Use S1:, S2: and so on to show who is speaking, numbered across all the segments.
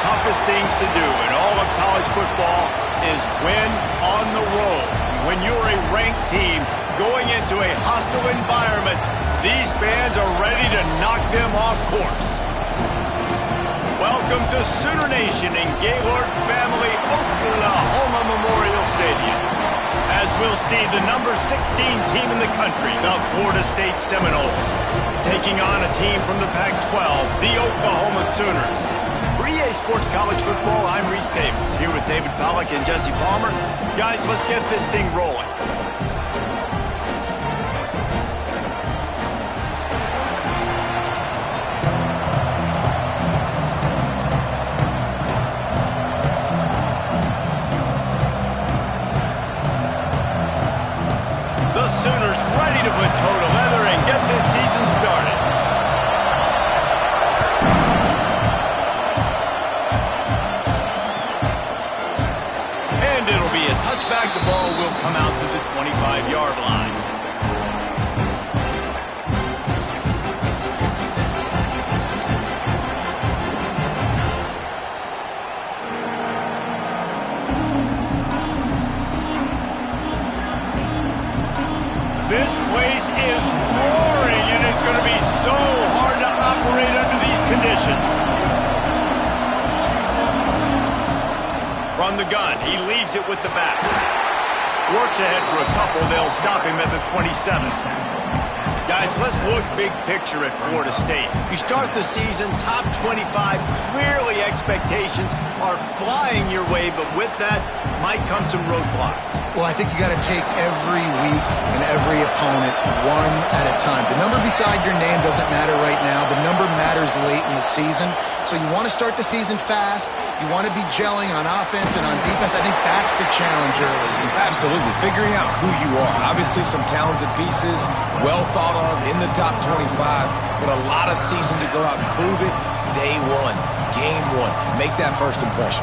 S1: toughest things to do in all of college football is win on the road. When you're a ranked team going into a hostile environment, these fans are ready to knock them off course. Welcome to Sooner Nation in Gaylord Family Oklahoma Memorial Stadium. As we'll see the number 16 team in the country, the Florida State Seminoles, taking on a team from the Pac-12, the Oklahoma Sooners. For EA Sports College Football, I'm Reese Davis, here with David Pollack and Jesse Palmer. Guys, let's get this thing rolling. The Sooners ready to put toe to leather and get this season started. And it'll be a touchback. The ball will come out to the 25-yard line. This place is roaring, and it's going to be so hard to operate under these conditions. From the gun, he leaves it with the back. Works ahead for a couple. They'll stop him at the 27. Guys, let's look big picture at Florida State. You start the season top 25. Clearly expectations are flying your way, but with that might come some roadblocks.
S2: Well, I think you got to take every week and every opponent one at a time. The number beside your name doesn't matter right now. The number matters late in the season. So you want to start the season fast. You want to be gelling on offense and on defense. I think that's the challenge early.
S3: Absolutely. Figuring out who you are. Obviously some talented pieces, well thought of in the top 25, but a lot of season to go out and prove it. Day one, game one. Make that first impression.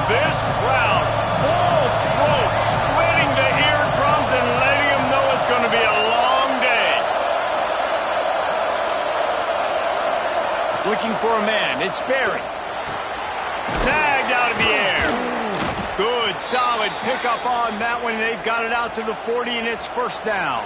S1: This crowd, full throat, splitting the eardrums and letting them know it's going to be a long day. Looking for a man. It's Barry. Snagged out of the air. Good, solid pickup on that one. They've got it out to the 40, and it's first down.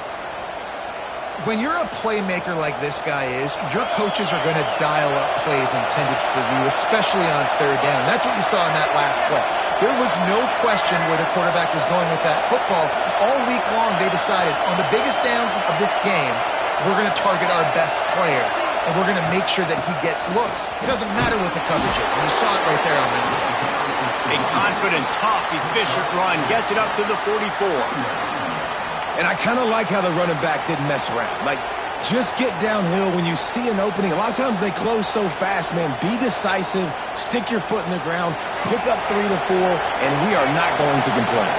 S2: When you're a playmaker like this guy is, your coaches are going to dial up plays intended for you, especially on third down. That's what you saw in that last play. There was no question where the quarterback was going with that football. All week long, they decided on the biggest downs of this game, we're going to target our best player, and we're going to make sure that he gets looks. It doesn't matter what the coverage is, and you saw it right there on that.
S1: A confident, tough, efficient run gets it up to the 44.
S3: And I kind of like how the running back didn't mess around. Like, just get downhill when you see an opening. A lot of times they close so fast, man. Be decisive, stick your foot in the ground, pick up 3 to 4, and we are not going to complain.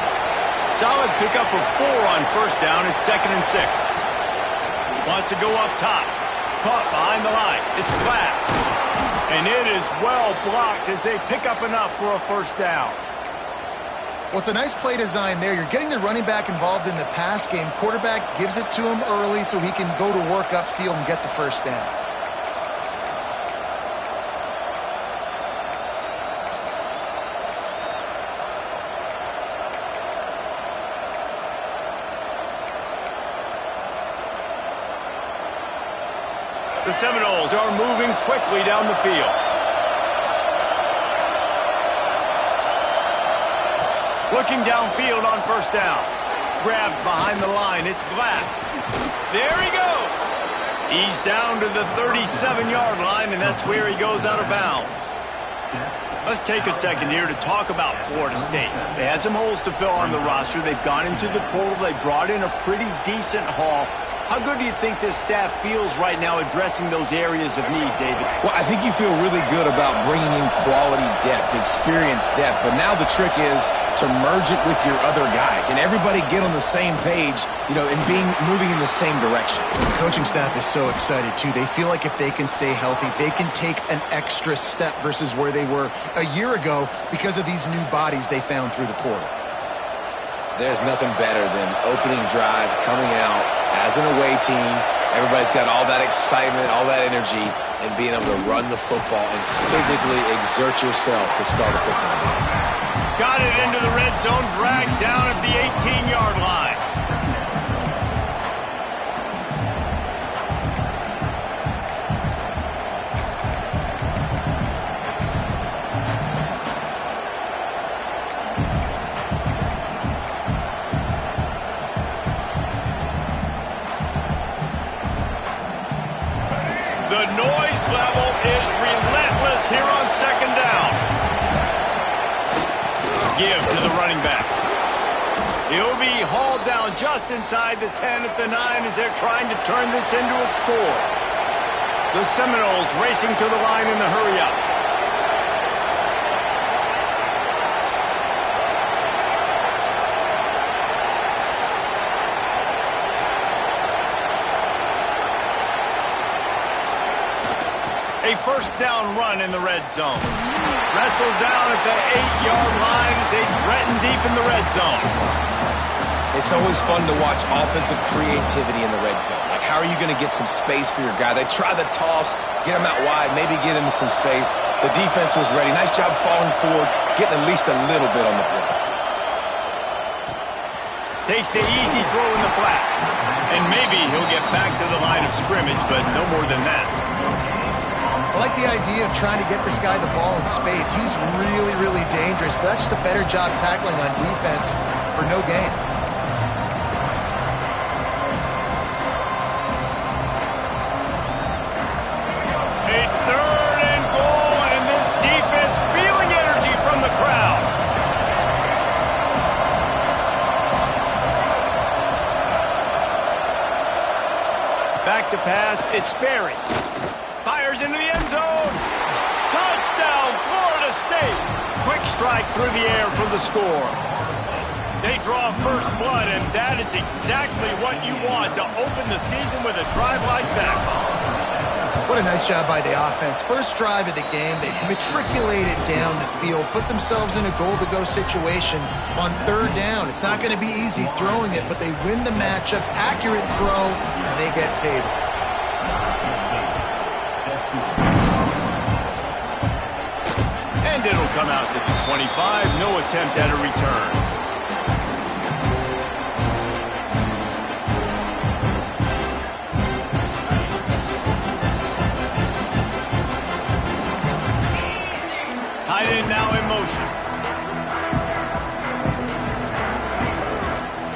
S1: Solid pickup of 4 on first down. It's 2nd and 6. Wants to go up top. Caught behind the line. It's Glass. And it is well blocked as they pick up enough for a first down.
S2: Well, it's a nice play design there. You're getting the running back involved in the pass game. Quarterback gives it to him early so he can go to work upfield and get the first down.
S1: The Seminoles are moving quickly down the field. Looking downfield on first down. Grabbed behind the line. It's Glass. There he goes. He's down to the 37-yard line, and that's where he goes out of bounds. Let's take a second here to talk about Florida State. They had some holes to fill on the roster. They've gone into the portal. They brought in a pretty decent haul. How good do you think this staff feels right now addressing those areas of need, David?
S3: Well, I think you feel really good about bringing in quality depth, experience depth, but now the trick is to merge it with your other guys and everybody get on the same page, you know, and moving in the same direction.
S2: The coaching staff is so excited, too. They feel like if they can stay healthy, they can take an extra step versus where they were a year ago because of these new bodies they found through the portal.
S3: There's nothing better than opening drive, coming out as an away team, Everybody's got all that excitement, all that energy, and being able to run the football and physically exert yourself to start a football game.
S1: Got it into the red zone, dragged down at the 18-yard line. The noise level is relentless here on second down. Give to the running back. He'll be hauled down just inside the 10 at the 9 as they're trying to turn this into a score. The Seminoles racing to the line in the hurry-up. A first down run in the red zone. Wrestled down at the 8-yard line as they threaten deep in the red zone.
S3: It's always fun to watch offensive creativity in the red zone. Like, how are you going to get some space for your guy? They try the toss, get him out wide, maybe get into some space. The defense was ready. Nice job falling forward, getting at least a little bit on the play.
S1: Takes the easy throw in the flat. And maybe he'll get back to the line of scrimmage, but no more than that.
S2: I like the idea of trying to get this guy the ball in space. He's really, really dangerous, but that's just a better job tackling on defense for no gain.
S1: A third and goal, and this defense feeling energy from the crowd. Back to pass, it's Sperry. Fires into the end zone. Touchdown, Florida State. Quick strike through the air for the score. They draw first blood, and that is exactly what you want to open the season with a drive like that.
S2: What a nice job by the offense. First drive of the game, they matriculated down the field, put themselves in a goal-to-go situation on third down. It's not going to be easy throwing it, but they win the matchup. Accurate throw, and they get paid.
S1: And it'll come out to the 25. No attempt at a return. Tight end now in motion.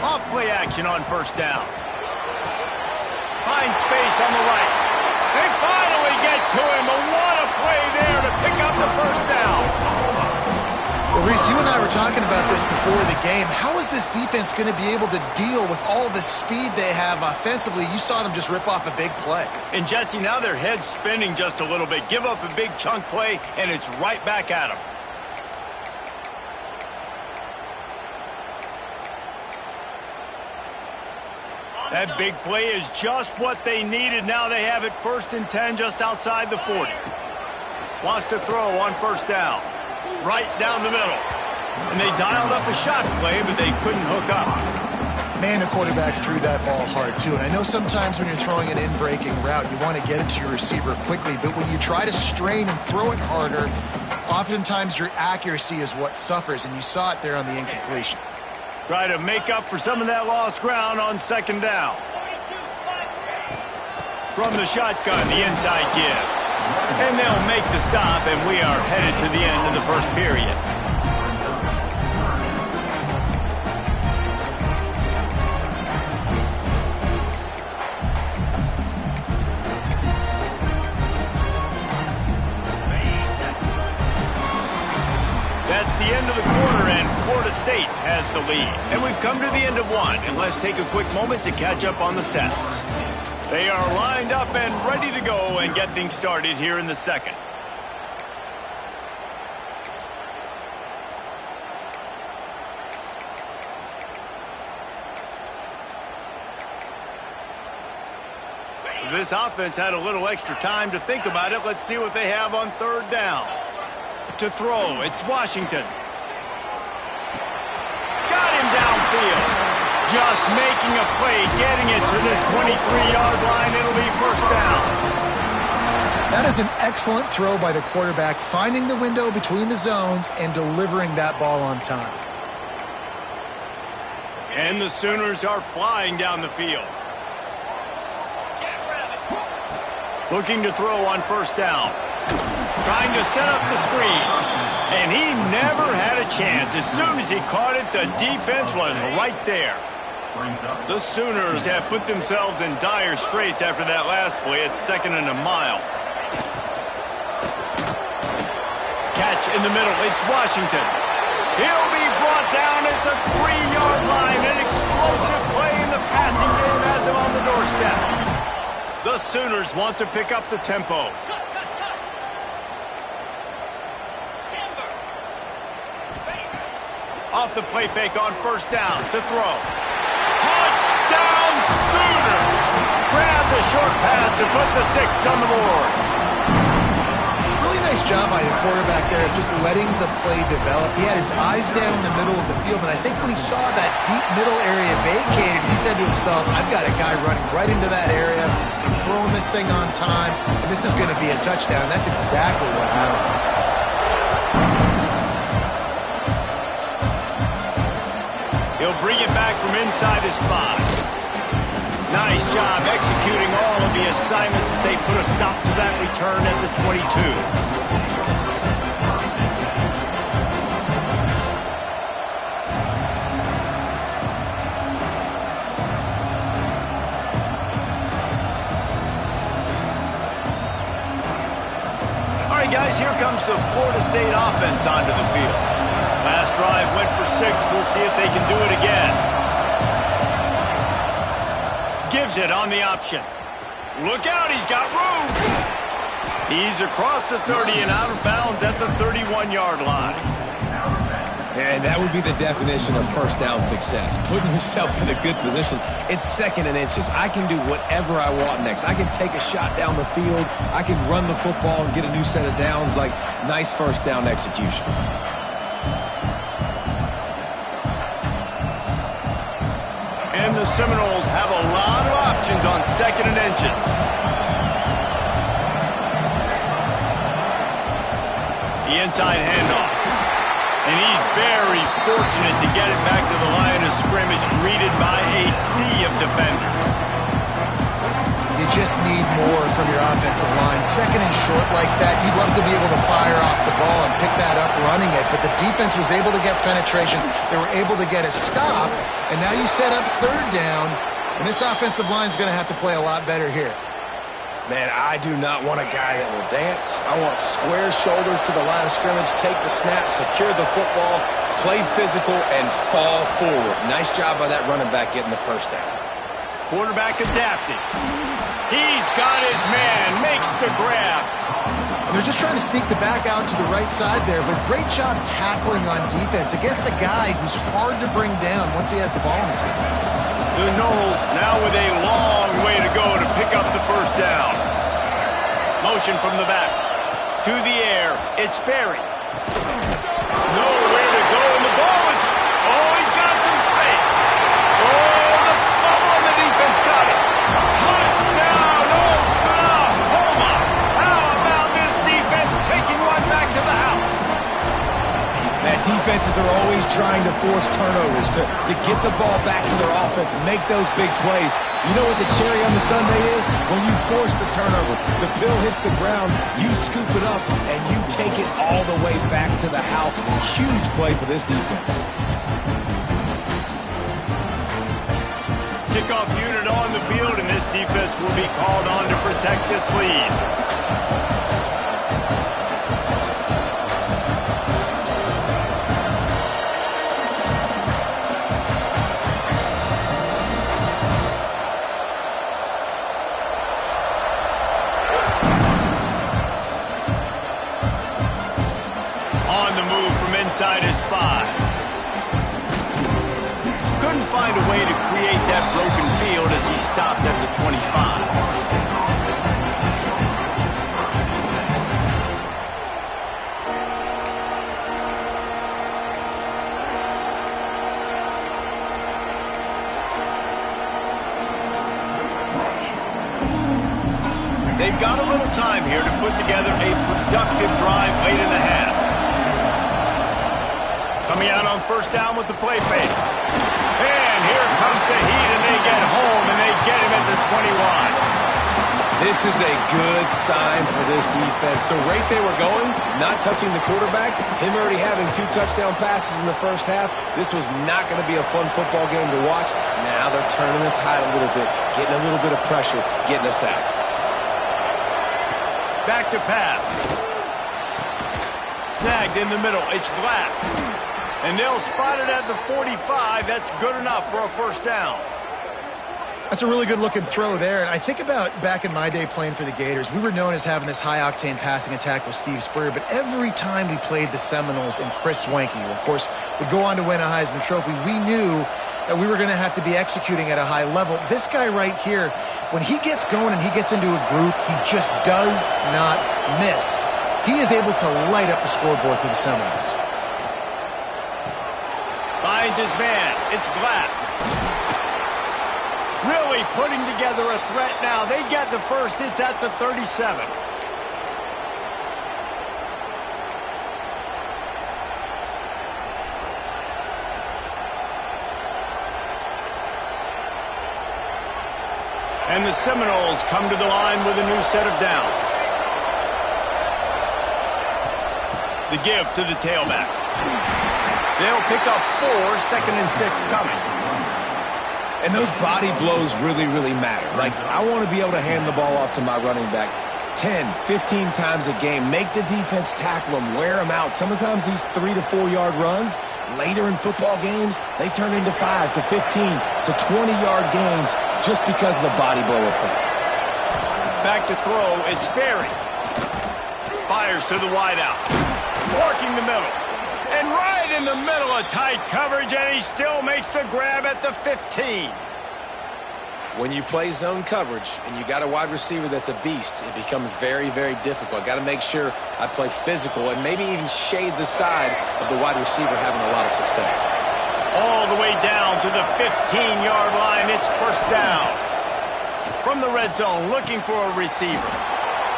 S1: Off play action on first down. Finds space on the right. They finally get to him. What a play there to pick up the first down.
S2: Well, Reese, you and I were talking about this before the game. How is this defense going to be able to deal with all the speed they have offensively? You saw them just rip off a big play.
S1: And Jesse, now their head's spinning just a little bit. Give up a big chunk play, and it's right back at them. That big play is just what they needed. Now they have it 1st and 10 just outside the 40. Wants to throw on first down. Right down the middle. And they dialed up a shot play, but they couldn't hook up.
S2: Man, the quarterback threw that ball hard, too. And I know sometimes when you're throwing an in-breaking route, you want to get it to your receiver quickly. But when you try to strain and throw it harder, oftentimes your accuracy is what suffers. And you saw it there on the incompletion.
S1: Try to make up for some of that lost ground on second down. From the shotgun, the inside give. And they'll make the stop, and we are headed to the end of the first period. That's the end of the quarter, and Florida State has the lead. And we've come to the end of one, and let's take a quick moment to catch up on the stats. They are lined up and ready to go and get things started here in the second. This offense had a little extra time to think about it. Let's see what they have on third down. To throw, it's Washington. Got him downfield. Just making a play, getting it to the 23-yard line. It'll be first down.
S2: That is an excellent throw by the quarterback, finding the window between the zones and delivering that ball on time.
S1: And the Sooners are flying down the field. Looking to throw on first down. Trying to set up the screen. And he never had a chance. As soon as he caught it, the defense was right there. The Sooners have put themselves in dire straits after that last play. It's 2nd and a mile. Catch in the middle. It's Washington. He'll be brought down at the 3-yard line. An explosive play in the passing game has him on the doorstep. The Sooners want to pick up the tempo. Off the play fake on first down to throw. Touchdown Sooners! Grab the short pass to put the 6 on the board.
S2: Really nice job by the quarterback there of just letting the play develop. He had his eyes down in the middle of the field, and I think when he saw that deep middle area vacated, he said to himself, I've got a guy running right into that area, I'm throwing this thing on time, and this is going to be a touchdown. That's exactly what happened.
S1: He'll bring it back from inside his 5. Nice job executing all of the assignments as they put a stop to that return at the 22. All right, guys, here comes the Florida State offense onto the field. Last drive went for 6. We'll see if they can do it again. Gives it on the option. Look out, he's got room. He's across the 30 and out of bounds at the 31-yard line.
S3: And that would be the definition of first down success. Putting yourself in a good position. It's 2nd and inches. I can do whatever I want next. I can take a shot down the field. I can run the football and get a new set of downs. Like, nice first down execution.
S1: And the Seminoles have a lot of options on 2nd and inches. The inside handoff. And he's very fortunate to get it back to the line of scrimmage, greeted by a sea of defenders.
S2: You just need more from your offensive line. 2nd and short like that, you'd love to be able to fire off the ball and pick that up running it, but the defense was able to get penetration. They were able to get a stop, and now you set up 3rd down, and this offensive line is going to have to play a lot better here.
S3: Man, I do not want a guy that will dance. I want square shoulders to the line of scrimmage, take the snap, secure the football, play physical, and fall forward. Nice job by that running back getting the first down.
S1: Quarterback adapted. He's got his man, makes the grab.
S2: They're just trying to sneak the back out to the right side there, but great job tackling on defense against a guy who's hard to bring down once he has the ball in his hand.
S1: The Noles now with a long way to go to pick up the first down. Motion from the back. To the air. It's Berry. Nowhere to go, and the ball is... Oh, he's got some space. Oh, the fumble, and the defense got it. Touchdown, Oklahoma. How about this defense taking one back to the house?
S3: Man, defenses are always trying to force turnovers, to get the ball back to their offense, make those big plays. You know what the cherry on the sundae is? When you force the turnover, the pill hits the ground, you scoop it up, and you take it all the way back to the house. Huge play for this defense.
S1: Kickoff unit on the field, and this defense will be called on to protect this lead. Inside his 5. Couldn't find a way to create that broken field as he stopped at the 25. they've got a little time here to put together a productive drive late in the half. Coming out on first down with the play fake. And here comes the heat, and they get home, and they get him at the 21.
S3: This is a good sign for this defense. The rate they were going, not touching the quarterback, him already having 2 touchdown passes in the first half, this was not going to be a fun football game to watch. Now they're turning the tide a little bit, getting a little bit of pressure, getting a sack.
S1: Back to pass. Snagged in the middle. It's Glass. And they'll spot it at the 45. That's good enough for a first down.
S2: That's a really good-looking throw there. And I think about back in my day playing for the Gators, we were known as having this high-octane passing attack with Steve Spurrier, but every time we played the Seminoles and Chris Swanke, who, of course, would go on to win a Heisman Trophy, we knew that we were going to have to be executing at a high level. This guy right here, when he gets going and he gets into a groove, he just does not miss. He is able to light up the scoreboard for the Seminoles.
S1: Finds his man. It's Glass. Really putting together a threat now. They get the first. It's at the 37. And the Seminoles come to the line with a new set of downs. The give to the tailback. They'll pick up 4, 2nd and 6 coming.
S3: And those body blows really, really matter. Like, I want to be able to hand the ball off to my running back 10, 15 times a game. Make the defense tackle them, wear them out. Sometimes these 3 to 4 yard runs, later in football games, they turn into 5 to 15 to 20-yard gains just because of the body blow effect.
S1: Back to throw, it's Sperry. Fires to the wideout. Working the middle. And right in the middle of tight coverage, and he still makes the grab at the 15.
S3: When you play zone coverage and you got a wide receiver that's a beast, it becomes very, very difficult. Got to make sure I play physical and maybe even shade the side of the wide receiver having a lot of success.
S1: All the way down to the 15-yard line. It's first down. From the red zone, looking for a receiver.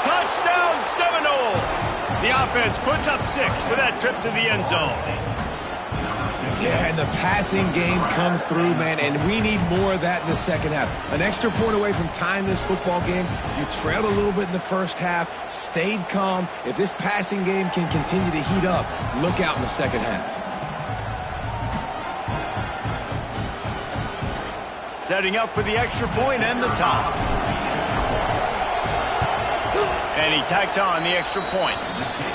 S1: Touchdown, Seminoles! The offense puts up 6 for that trip to the end zone.
S3: Yeah, and the passing game comes through, man, and we need more of that in the second half. An extra point away from tying this football game. You trailed a little bit in the first half, stayed calm. If this passing game can continue to heat up, look out in the second half.
S1: Setting up for the extra point and the top. And he tacks on the extra point.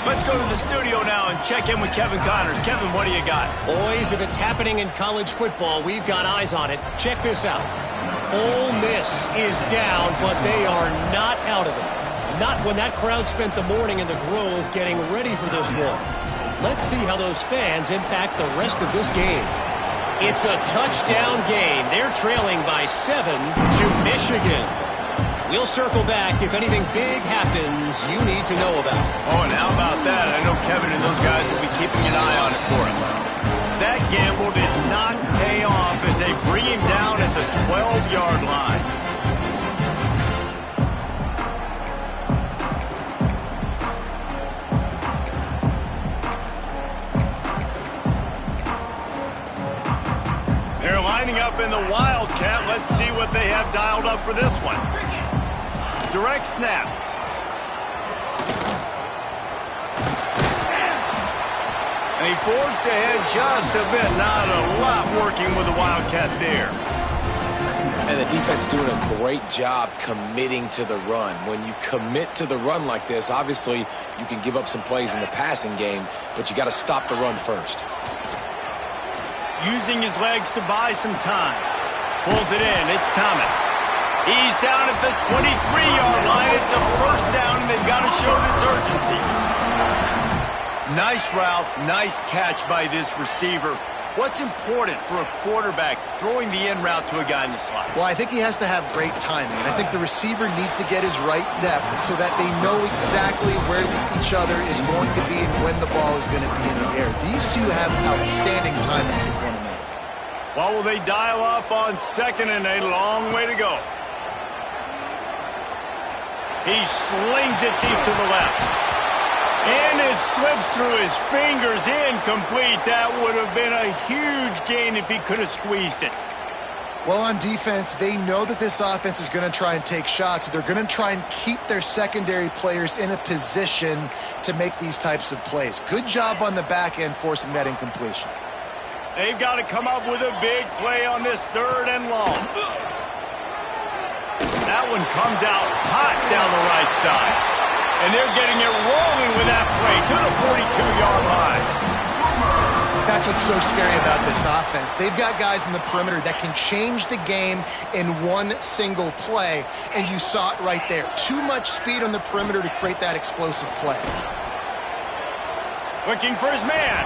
S1: Let's go to the studio now and check in with Kevin Connors. Kevin, what do you got?
S4: Boys, if it's happening in college football, we've got eyes on it. Check this out. Ole Miss is down, but they are not out of it. Not when that crowd spent the morning in the Grove getting ready for this one. Let's see how those fans impact the rest of this game. It's a touchdown game. They're trailing by 7 to Michigan. We'll circle back if anything big happens you need to know about.
S1: Oh, and how about that? I know Kevin and those guys will be keeping an eye on it for us. That gamble did not pay off as they bring him down at the 12-yard line. They're lining up in the Wildcat. Let's see what they have dialed up for this one. Direct snap. And he forced ahead just a bit. Not a lot working with the Wildcat there.
S3: And the defense doing a great job committing to the run. When you commit to the run like this, obviously you can give up some plays in the passing game, but you got to stop the run first.
S1: Using his legs to buy some time. Pulls it in. It's Thomas. He's down at the 23-yard line. It's a first down, and they've got to show this urgency. Nice route, nice catch by this receiver. What's important for a quarterback throwing the in route to a guy in the slot?
S2: Well, I think he has to have great timing. And I think the receiver needs to get his right depth so that they know exactly where each other is going to be and when the ball is going to be in the air. These two have outstanding timing with one another.
S1: Well, will they dial up on second and a long way to go? He slings it deep to the left. And it slips through his fingers, incomplete. That would have been a huge gain if he could have squeezed it.
S2: Well, on defense, they know that this offense is going to try and take shots. So they're going to try and keep their secondary players in a position to make these types of plays. Good job on the back end forcing that incompletion.
S1: They've got to come up with a big play on this 3rd and long. That one comes out hot down the right side. And they're getting it rolling with that play to the 42-yard line.
S2: That's what's so scary about this offense. They've got guys in the perimeter that can change the game in one single play, and you saw it right there. Too much speed on the perimeter to create that explosive play.
S1: Looking for his man.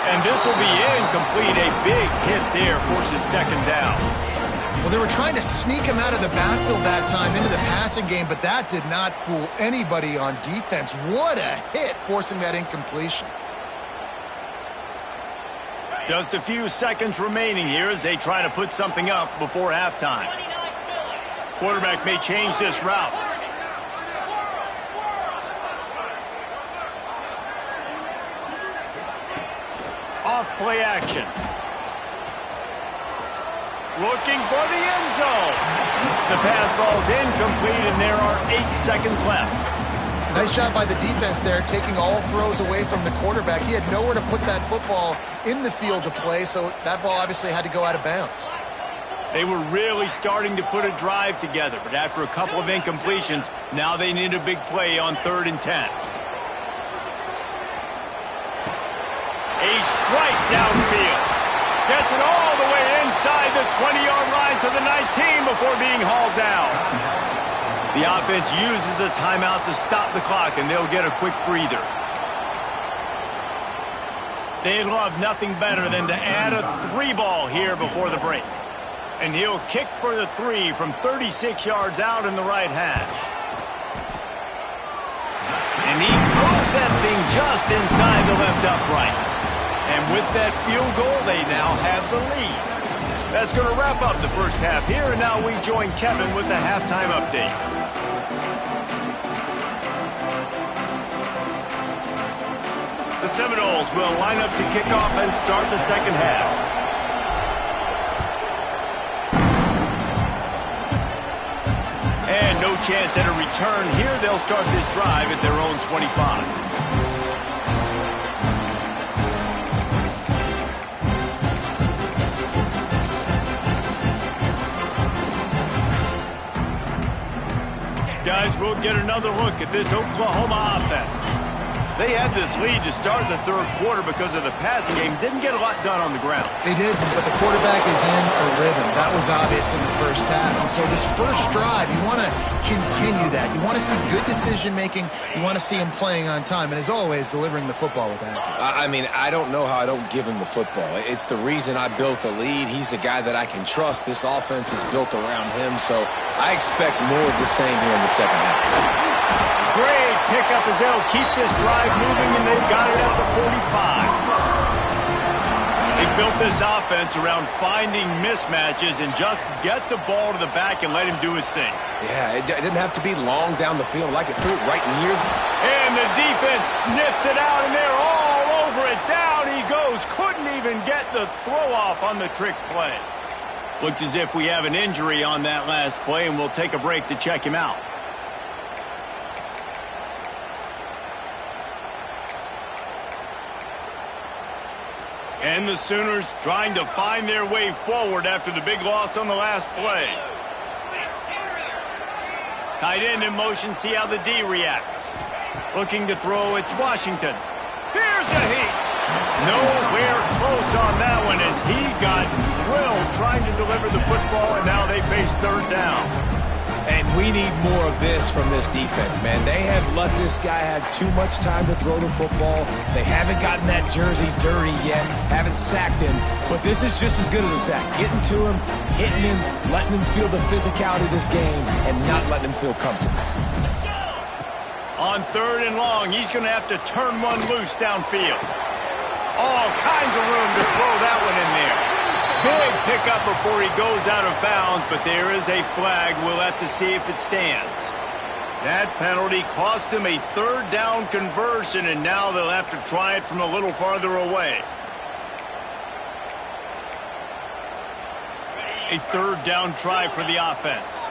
S1: And this will be incomplete. A big hit there forces 2nd down.
S2: Well, they were trying to sneak him out of the backfield that time into the passing game, but that did not fool anybody on defense. What a hit, forcing that incompletion.
S1: Just a few seconds remaining here as they try to put something up before halftime. Quarterback may change this route. Off play action. Looking for the end zone. The pass ball's incomplete, and there are 8 seconds left.
S2: Nice job by the defense there, taking all throws away from the quarterback. He had nowhere to put that football in the field to play, so that ball obviously had to go out of bounds.
S1: They were really starting to put a drive together, but after a couple of incompletions, now they need a big play on 3rd and 10. A strike downfield. Gets it all the way inside the 20-yard line to the 19 before being hauled down. The offense uses a timeout to stop the clock, and they'll get a quick breather. They love nothing better than to add a 3-ball here before the break. And he'll kick for the 3 from 36 yards out in the right hash. And he throws that thing just inside the left upright. And with that field goal, they now have the lead. That's going to wrap up the first half here, and now we join Kevin with the halftime update. The Seminoles will line up to kick off and start the second half. And no chance at a return here. They'll start this drive at their own 25. Guys, we'll get another look at this Oklahoma offense. They had this lead to start the 3rd quarter because of the passing game. Didn't get a lot done on the ground.
S2: They did, but the quarterback is in a rhythm. That was obvious in the first half. And so this first drive, you want to continue that. You want to see good decision-making. You want to see him playing on time. And as always, delivering the football with accuracy.
S3: I mean, I don't know how I don't give him the football. It's the reason I built the lead. He's the guy that I can trust. This offense is built around him. So I expect more of the same here in the second half.
S1: Great pickup as they'll keep this drive moving, and they've got it at the 45. They built this offense around finding mismatches and just get the ball to the back and let him do his thing.
S3: Yeah, it didn't have to be long down the field. Like it threw it right near the...
S1: And the defense sniffs it out, and they're all over it. Down he goes. Couldn't even get the throw off on the trick play. Looks as if we have an injury on that last play, and we'll take a break to check him out. And the Sooners trying to find their way forward after the big loss on the last play. Tight end in motion, see how the D reacts. Looking to throw, it's Washington. Here's the heat. Nowhere close on that one as he got drilled trying to deliver the football, and now they face 3rd down.
S3: And we need more of this from this defense, man. They have let this guy have too much time to throw the football. They haven't gotten that jersey dirty yet, haven't sacked him. But this is just as good as a sack. Getting to him, hitting him, letting him feel the physicality of this game, and not letting him feel comfortable.
S1: On 3rd and long, he's going to have to turn one loose downfield. All kinds of room to throw that one in there. Big pickup before he goes out of bounds, but there is a flag. We'll have to see if it stands. That penalty cost them a third down conversion, and now they'll have to try it from a little farther away. A third down try for the offense.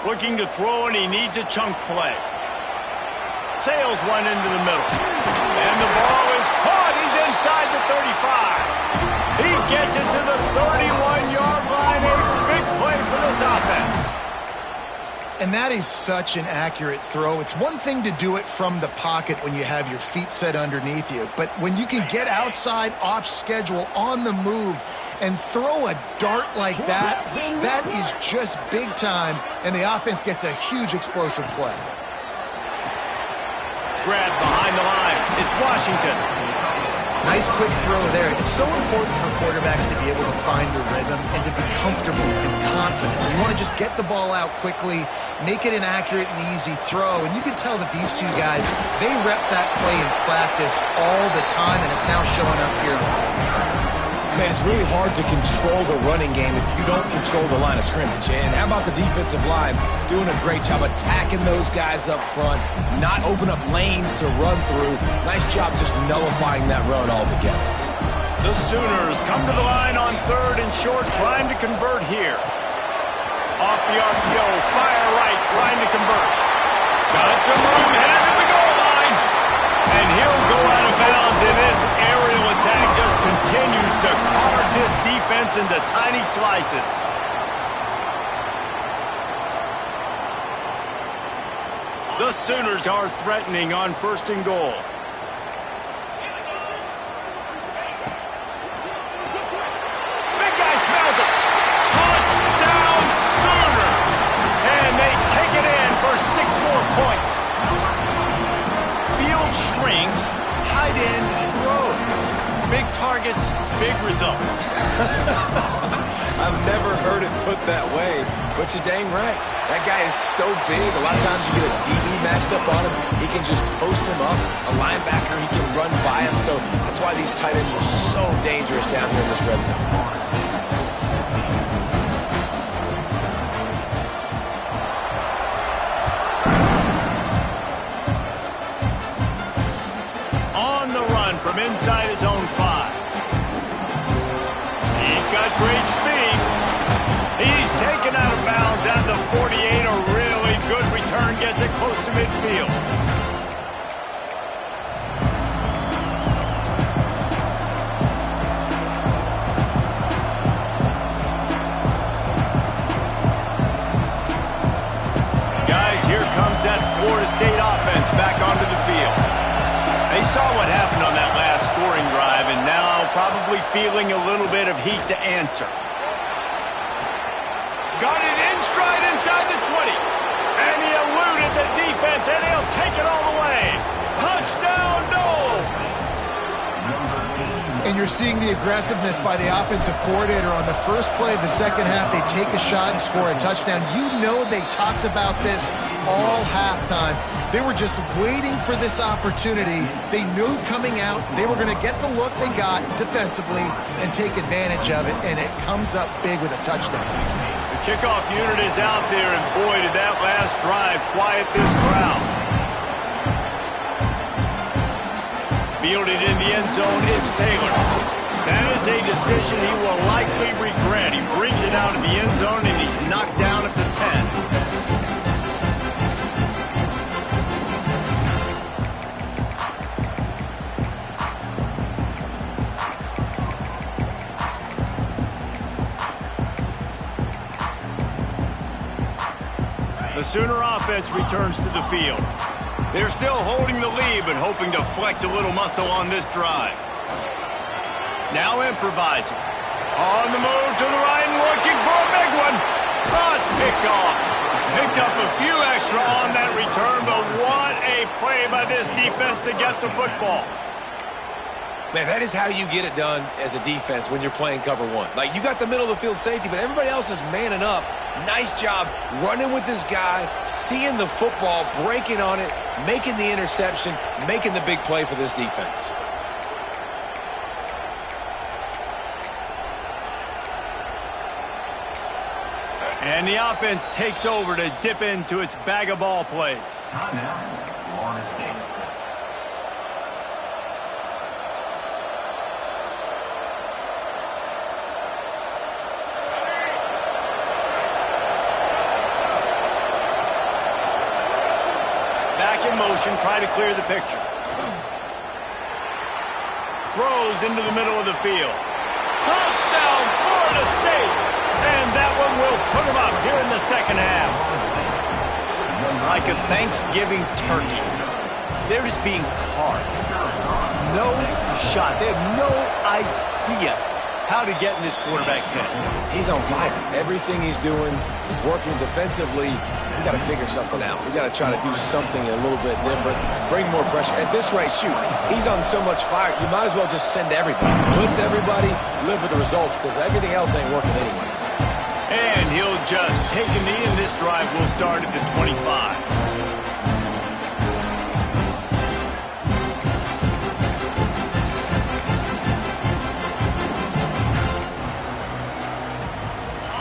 S1: Looking to throw, and he needs a chunk play. Sails one into the middle. And the ball is caught. He's inside the 35. He gets it to the 31-yard line. A big play for this offense.
S2: And that is such an accurate throw. It's one thing to do it from the pocket when you have your feet set underneath you, but when you can get outside, off schedule, on the move, and throw a dart like that, that is just big time, and the offense gets a huge explosive play.
S1: Grab behind the line. It's Washington.
S2: Nice quick throw there. It's so important for quarterbacks to be able to find your rhythm and to be comfortable and confident. You want to just get the ball out quickly, make it an accurate and easy throw. And you can tell that these two guys, they rep that play in practice all the time, and it's now showing up here.
S3: Man, it's really hard to control the running game if you don't control the line of scrimmage. And how about the defensive line doing a great job attacking those guys up front, not open up lanes to run through. Nice job just nullifying that run altogether.
S1: The Sooners come to the line on third and short, trying to convert here. Off the RPO, fire right, trying to convert. Got some room, headed to the goal line. And he'll go out of bounds, and this aerial attack just continues to carve this defense into tiny slices. The Sooners are threatening on first and goal. Big guy smells it. Touchdown Sooners! And they take it in for 6 more points. Field shrinks, tight end grows. Big targets, big results.
S3: I've never heard it put that way, but you're dang right. That guy is so big. A lot of times you get a DB matched up on him. He can just post him up. A linebacker, he can run by him. So that's why these tight ends are so dangerous down here in this red zone.
S1: On the run from inside his own 5. He's got great speed. He's taken out of bounds at the 48. A really good return gets it close to midfield. Guys, here comes that Florida State offense back onto the field. They saw what happened on that last scoring drive, and now probably feeling a little bit of heat to answer. Got it in stride inside the 20. And he eluded the defense, and he'll take it all the way. Touchdown, noles!
S2: And you're seeing the aggressiveness by the offensive coordinator on the first play of the second half. They take a shot and score a touchdown. You know they talked about this all halftime. They were just waiting for this opportunity. They knew coming out they were going to get the look they got defensively and take advantage of it, and it comes up big with a touchdown.
S1: The kickoff unit is out there, and boy, did that last drive quiet this crowd. Fielded in the end zone, it's Taylor. That is a decision he will likely regret. He brings it out of the end zone, and he's knocked down at the 10. The Sooner offense returns to the field. They're still holding the lead, but hoping to flex a little muscle on this drive. Now improvising. On the move to the right and looking for a big one. Oh, it's picked off. Picked up a few extra on that return, but what a play by this defense to get the football.
S3: Man, that is how you get it done as a defense when you're playing cover one. Like, you got the middle of the field safety, but everybody else is manning up. Nice job running with this guy, seeing the football, breaking on it, making the interception, making the big play for this defense.
S1: And the offense takes over to dip into its bag of ball plays. Back in motion, try to clear the picture. Throws into the middle of the field. Touchdown, Florida State! And that one will put them up here in the second half. Like a Thanksgiving turkey. They're just being carved. No shot. They have no idea how to get in this quarterback's head.
S3: He's on fire. Everything he's doing, he's working defensively. We got to figure something out. We got to try to do something a little bit different, bring more pressure. At this rate, shoot, he's on so much fire, you might as well just send everybody. Blitz everybody, live with the results, because everything else ain't working anyways.
S1: And he'll just take a knee, and this drive will start at the 25.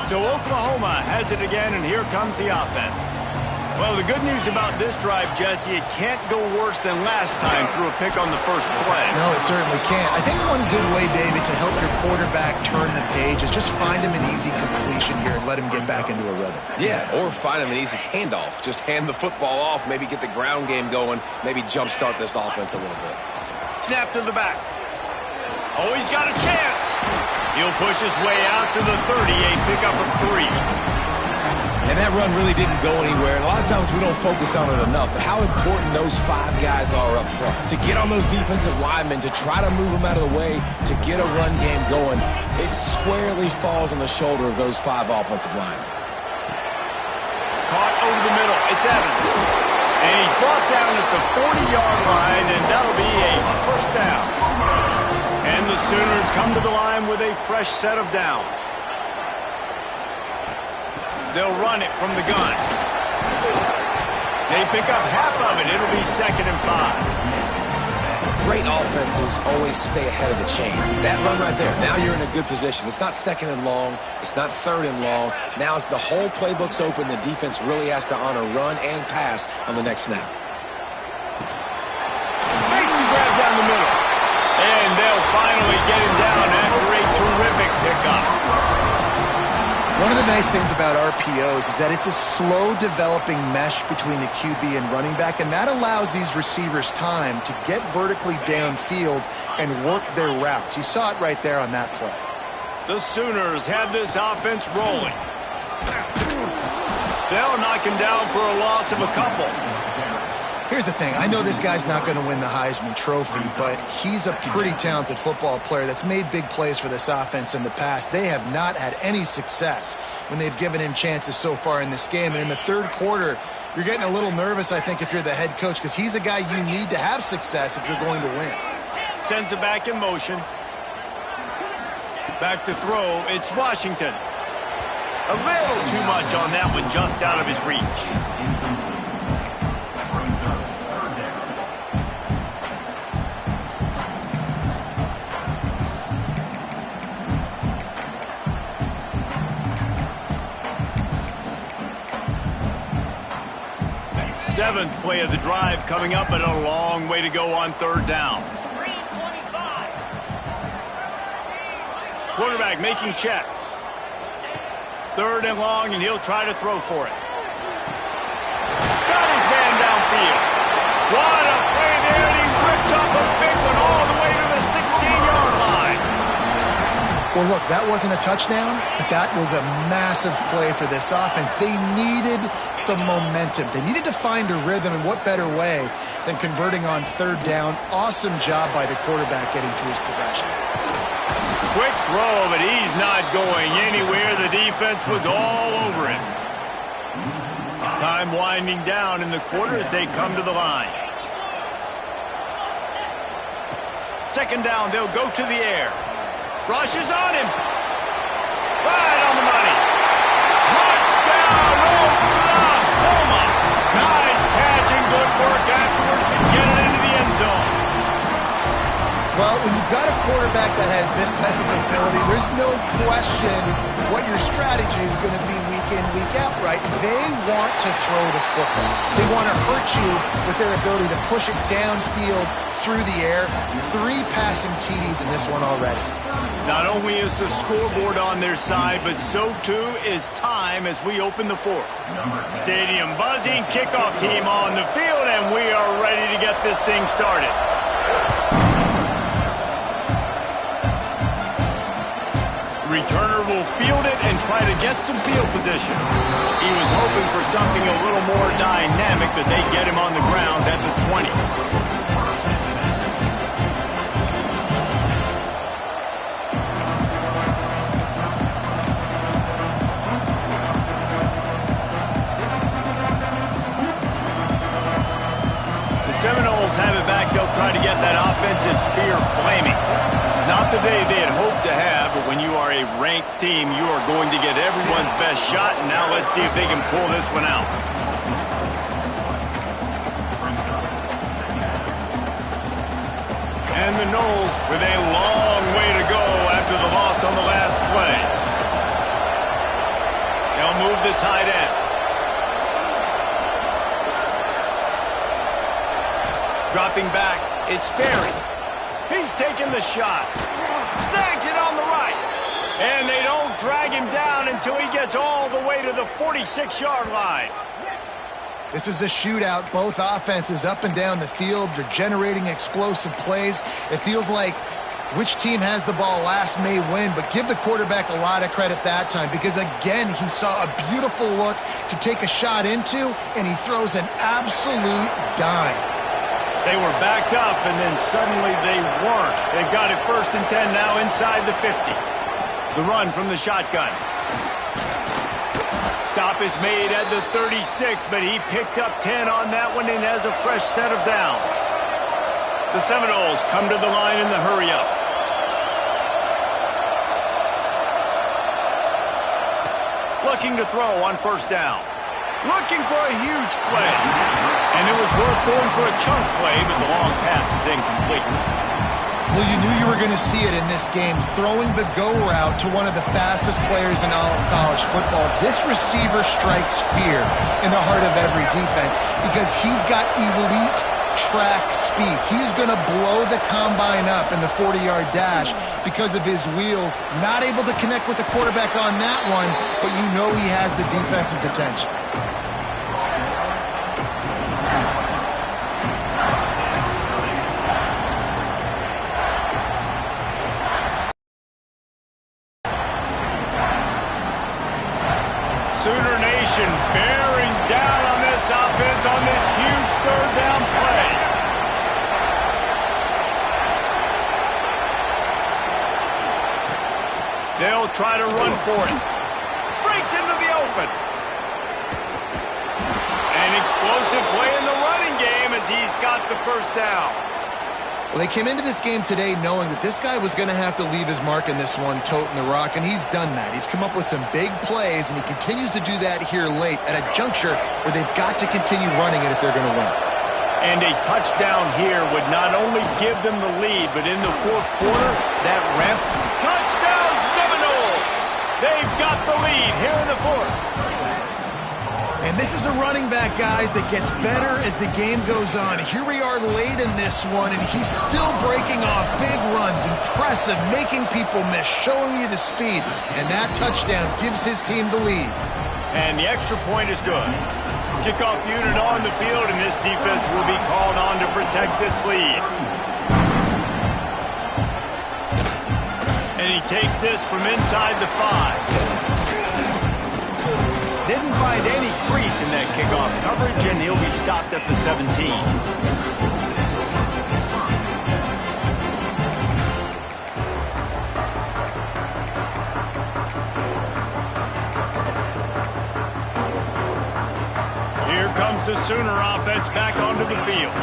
S1: So Oklahoma has it again, and here comes the offense. Well, the good news about this drive, Jesse, it can't go worse than last time through a pick on the first play.
S2: No, it certainly can't. I think one good way, David, to help your quarterback turn the page is just find him an easy completion here and let him get back into a rhythm.
S3: Yeah, or find him an easy handoff. Just hand the football off, maybe get the ground game going, maybe jumpstart this offense a little bit.
S1: Snap to the back. Oh, he's got a chance. He'll push his way out to the 30, a pickup of 3.
S3: And that run really didn't go anywhere. And a lot of times we don't focus on it enough. But how important those 5 guys are up front. To get on those defensive linemen, to try to move them out of the way, to get a run game going, it squarely falls on the shoulder of those 5 offensive linemen.
S1: Caught over the middle. It's Evans. And he's brought down at the 40-yard line, and that'll be a first down. And the Sooners come to the line with a fresh set of downs. They'll run it from the gun. They pick up half of it. It'll be 2nd and 5.
S3: Great offenses always stay ahead of the chains. That run right there, now you're in a good position. It's not 2nd and long. It's not 3rd and long. Now it's the whole playbook's open. The defense really has to honor run and pass on the next snap.
S1: Makes the grab down the middle. And they'll finally get him down after a terrific pickup.
S2: One of the nice things about RPOs is that it's a slow-developing mesh between the QB and running back, and that allows these receivers time to get vertically downfield and work their routes. You saw it right there on that play.
S1: The Sooners have this offense rolling. They'll knock him down for a loss of a couple.
S2: Here's the thing. I know this guy's not going to win the Heisman Trophy, but he's a pretty talented football player that's made big plays for this offense in the past. They have not had any success when they've given him chances so far in this game. And in the third quarter, you're getting a little nervous, I think, if you're the head coach, because he's a guy you need to have success if you're going to win.
S1: Sends it back in motion. Back to throw. It's Washington. A little too much on that one, just out of his reach. Seventh play of the drive coming up, but a long way to go on 3rd down. Quarterback making checks. 3rd and long, and he'll try to throw for it. Got his man downfield. What a play there, and he rips off a big one all the way to the 16-yard line.
S2: Well, look, that wasn't a touchdown, but that was a massive play for this offense. They needed some momentum. They needed to find a rhythm, and what better way than converting on 3rd down. Awesome job by the quarterback getting through his progression.
S1: Quick throw, but he's not going anywhere. The defense was all over him. Time winding down in the quarter as they come to the line. Second down, they'll go to the air. Rushes on him. Right on the money. Touchdown, Oklahoma. Nice catch and good work afterwards to get it into the end zone.
S2: Well, when you've got a quarterback that has this type of ability, there's no question what your strategy is going to be week in, week out, right? They want to throw the football. They want to hurt you with their ability to push it downfield through the air. 3 passing TDs in this one already.
S1: Not only is the scoreboard on their side, but so too is time as we open the fourth. Stadium buzzing, kickoff team on the field, and we are ready to get this thing started. Returner will field it and try to get some field position. He was hoping for something a little more dynamic, but they get him on the ground at the 20. The Seminoles have it back. They'll try to get that offensive spear flaming. Not the day they had hoped to have, but when you are a ranked team, you are going to get everyone's best shot, and now let's see if they can pull this one out. And the Noles with a long way to go after the loss on the last play. They'll move the tight end. Dropping back, it's Ferry. He's taking the shot. Snags it on the right. And they don't drag him down until he gets all the way to the 46-yard line.
S2: This is a shootout. Both offenses up and down the field. They're generating explosive plays. It feels like which team has the ball last may win, but give the quarterback a lot of credit that time because, again, he saw a beautiful look to take a shot into, and he throws an absolute dime.
S1: They were backed up, and then suddenly they weren't. They've got it 1st and 10 now inside the 50. The run from the shotgun. Stop is made at the 36, but he picked up 10 on that one and has a fresh set of downs. The Seminoles come to the line in the hurry-up. Looking to throw on 1st down. Looking for a huge play. And it was worth going for a chunk play, but the long pass is incomplete.
S2: Well, you knew you were going to see it in this game, throwing the go route to one of the fastest players in all of college football. This receiver strikes fear in the heart of every defense because he's got elite track speed. He's going to blow the combine up in the 40-yard dash because of his wheels. Not able to connect with the quarterback on that one, but you know he has the defense's attention.
S1: Sooner Nation bearing down on this offense on this huge 3rd down play. They'll try to run for it. Breaks into the open. An explosive play in the running game as he's got the 1st down.
S2: Well, they came into this game today knowing that this guy was going to have to leave his mark in this one, toting the rock, and he's done that. He's come up with some big plays, and he continues to do that here late at a juncture where they've got to continue running it if they're going to win.
S1: And a touchdown here would not only give them the lead, but in the 4th quarter, that ramps. Touchdown Seminoles! They've got the lead here in the 4th.
S2: And this is a running back, guys, that gets better as the game goes on. Here we are late in this one, and he's still breaking off big runs. Impressive, making people miss, showing you the speed. And that touchdown gives his team the lead.
S1: And the extra point is good. Kickoff unit on the field, and this defense will be called on to protect this lead. And he takes this from inside the 5. Didn't find any crease in that kickoff coverage, and he'll be stopped at the 17. Here comes the Sooner offense back onto the field.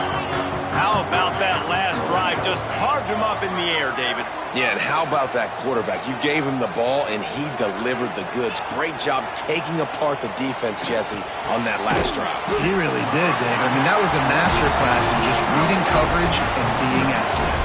S1: How about that last drive? Just carved him up in the air, David.
S3: Yeah, and how about that quarterback? You gave him the ball, and he delivered the goods. Great job taking apart the defense, Jesse, on that last drive.
S2: He really did, Dave. I mean, that was a masterclass in just reading coverage and being accurate.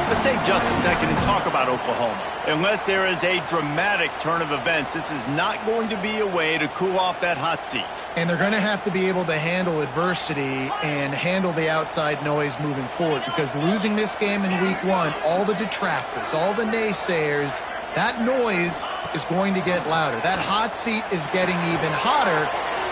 S1: Let's take just a second and talk about Oklahoma. Unless there is a dramatic turn of events, this is not going to be a way to cool off that hot seat.
S2: And they're going to have to be able to handle adversity and handle the outside noise moving forward, because losing this game in week 1, all the detractors, all the naysayers, that noise is going to get louder. That hot seat is getting even hotter.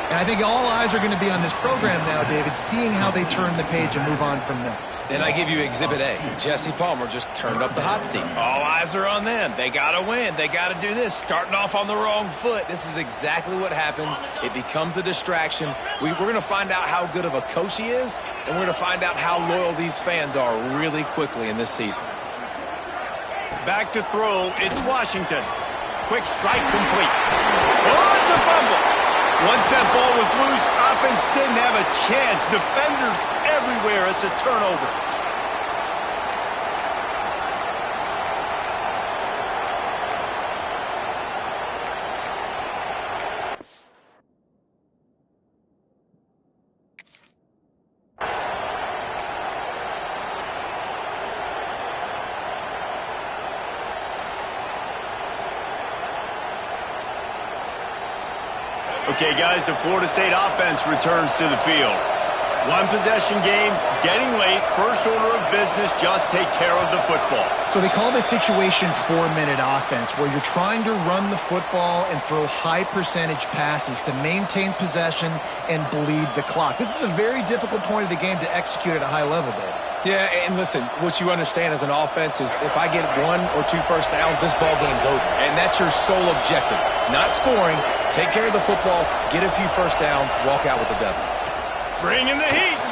S2: And I think all eyes are going to be on this program now, David, seeing how they turn the page and move on from this.
S3: And I give you Exhibit A. Jesse Palmer just turned up the hot seat. All eyes are on them. They got to win. They got to do this. Starting off on the wrong foot. This is exactly what happens. It becomes a distraction. We're going to find out how good of a coach he is, and we're going to find out how loyal these fans are really quickly in this season.
S1: Back to throw. It's Washington. Quick strike complete. Oh, it's a fumble. Once that ball was loose, offense didn't have a chance. Defenders everywhere. It's a turnover. Okay, guys, the Florida State offense returns to the field. One possession game, getting late. First order of business, just take care of the football.
S2: So they call this situation 4-minute offense, where you're trying to run the football and throw high percentage passes to maintain possession and bleed the clock. This is a very difficult point of the game to execute at a high level, Dave.
S3: Yeah, and listen, what you understand as an offense is if I get 1 or 2 first downs, this ball game's over. And that's your sole objective. Not scoring, take care of the football, get a few first downs, walk out with the W.
S1: Bring in the heat.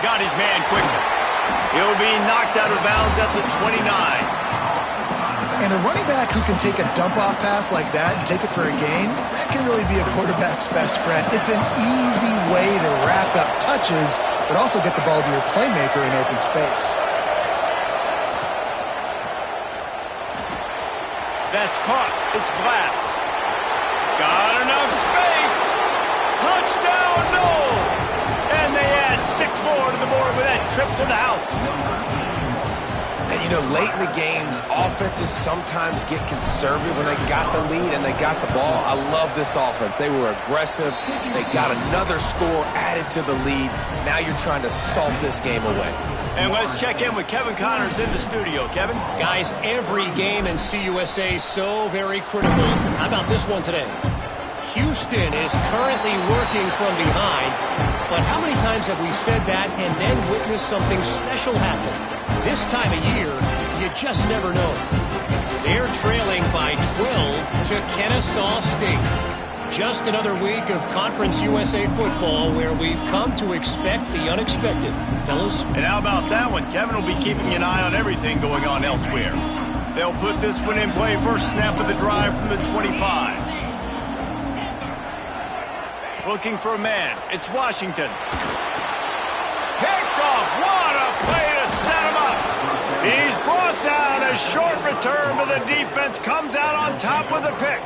S1: Got his man quickly. He'll be knocked out of bounds at the 29.
S2: And a running back who can take a dump-off pass like that and take it for a gain, that can really be a quarterback's best friend. It's an easy way to rack up touches, but also get the ball to your playmaker in open space.
S1: That's caught. It's Glass. Got enough space. Touchdown, noles. And they add 6 more to the board with that trip to the house.
S3: And, you know, late in the games, offenses sometimes get conservative when they got the lead and they got the ball. I love this offense. They were aggressive. They got another score added to the lead. Now you're trying to salt this game away.
S1: And let's check in with Kevin Connors in the studio. Kevin?
S4: Guys, every game in CUSA is so very critical. How about this one today? Houston is currently working from behind, but how many times have we said that and then witnessed something special happen? This time of year, you just never know. They're trailing by 12 to Kennesaw State. Just another week of Conference USA football where we've come to expect the unexpected. Fellas?
S1: And how about that one? Kevin will be keeping an eye on everything going on elsewhere. They'll put this one in play first snap of the drive from the 25. Looking for a man. It's Washington. Picked off. What a play to set him up. He's brought down. A short return, but the defense comes out on top with a pick.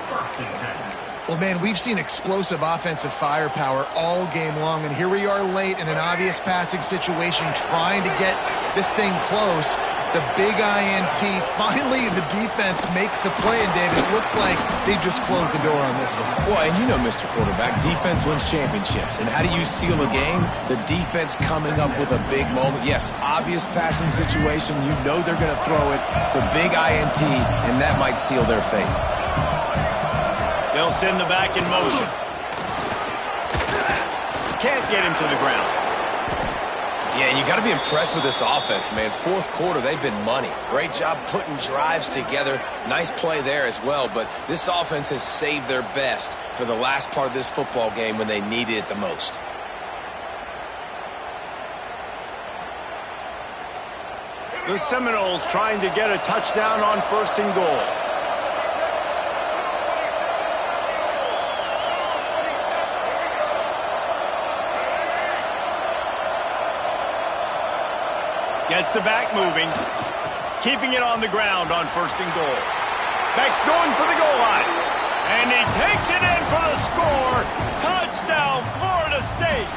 S2: Well, man, we've seen explosive offensive firepower all game long, and here we are late in an obvious passing situation trying to get this thing close. The big INT. Finally, the defense makes a play, and David, it looks like they just closed the door on this one.
S3: Well, and you know, Mr. Quarterback, defense wins championships. And how do you seal a game? The defense coming up with a big moment. Yes, obvious passing situation. You know they're going to throw it. The big INT, and that might seal their fate.
S1: They'll send the back in motion. Can't get him to the ground.
S3: Yeah, you got to be impressed with this offense, man. Fourth quarter, they've been money. Great job putting drives together. Nice play there as well, but this offense has saved their best for the last part of this football game when they needed it the most.
S1: The Seminoles trying to get a touchdown on 1st and goal. Gets the back moving. Keeping it on the ground on 1st and goal. Back's going for the goal line. And he takes it in for the score. Touchdown, Florida State.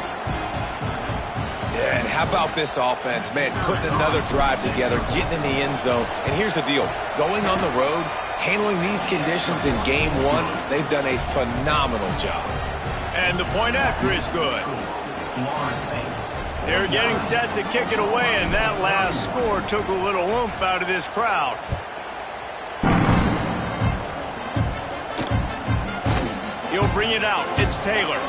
S3: Yeah, and how about this offense, man, putting another drive together, getting in the end zone. And here's the deal. Going on the road, handling these conditions in game 1, they've done a phenomenal job.
S1: And the point after is good. They're getting set to kick it away, and that last score took a little oomph out of this crowd. He'll bring it out. It's Taylor.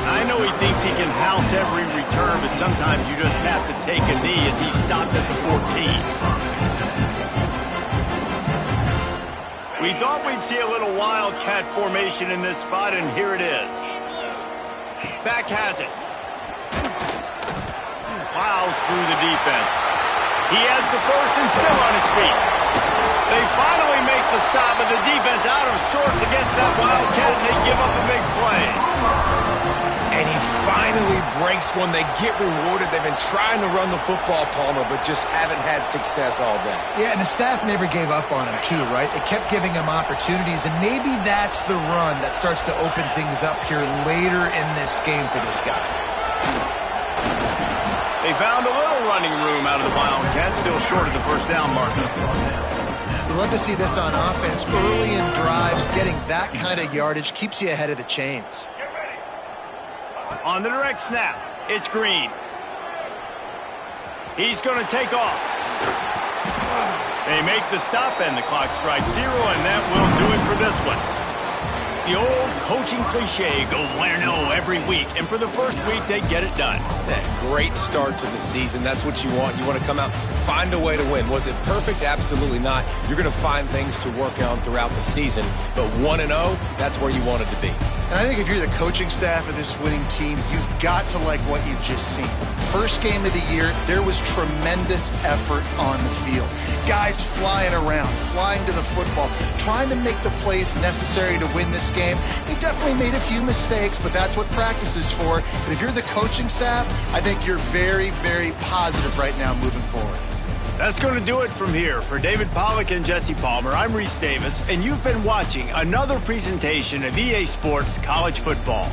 S1: I know he thinks he can house every return, but sometimes you just have to take a knee as he stopped at the 14. We thought we'd see a little wildcat formation in this spot, and here it is. Back has it. Plows through the defense. He has the first and still on his feet. They finally make the stop, but the defense out of sorts against that wildcat, and they give up a big play.
S3: And he finally breaks one. They get rewarded. They've been trying to run the football, Palmer, but just haven't had success all day.
S2: Yeah, and the staff never gave up on him, too, right? They kept giving him opportunities, and maybe that's the run that starts to open things up here later in this game for this guy.
S1: They found a little running room out of the Wildcats, still short of the first down marker.
S2: We'd love to see this on offense. Early in drives, getting that kind of yardage keeps you ahead of the chains.
S1: On the direct snap, it's Green. He's going to take off. They make the stop, and the clock strikes 0, and that will do it for this one. The old coaching cliche, go 1-0 every week, and for the first week, they get it done.
S3: Yeah, great start to the season. That's what you want. You want to come out, find a way to win. Was it perfect? Absolutely not. You're going to find things to work on throughout the season, but 1-0, that's where you want it to be.
S2: And I think if you're the coaching staff of this winning team, you've got to like what you've just seen. First game of the year, there was tremendous effort on the field. Guys flying around, flying to the football, trying to make the plays necessary to win this game. They definitely made a few mistakes, but that's what practice is for. And if you're the coaching staff, I think you're very, very positive right now moving forward.
S1: That's going to do it from here. For David Pollack and Jesse Palmer, I'm Reese Davis, and you've been watching another presentation of EA Sports College Football.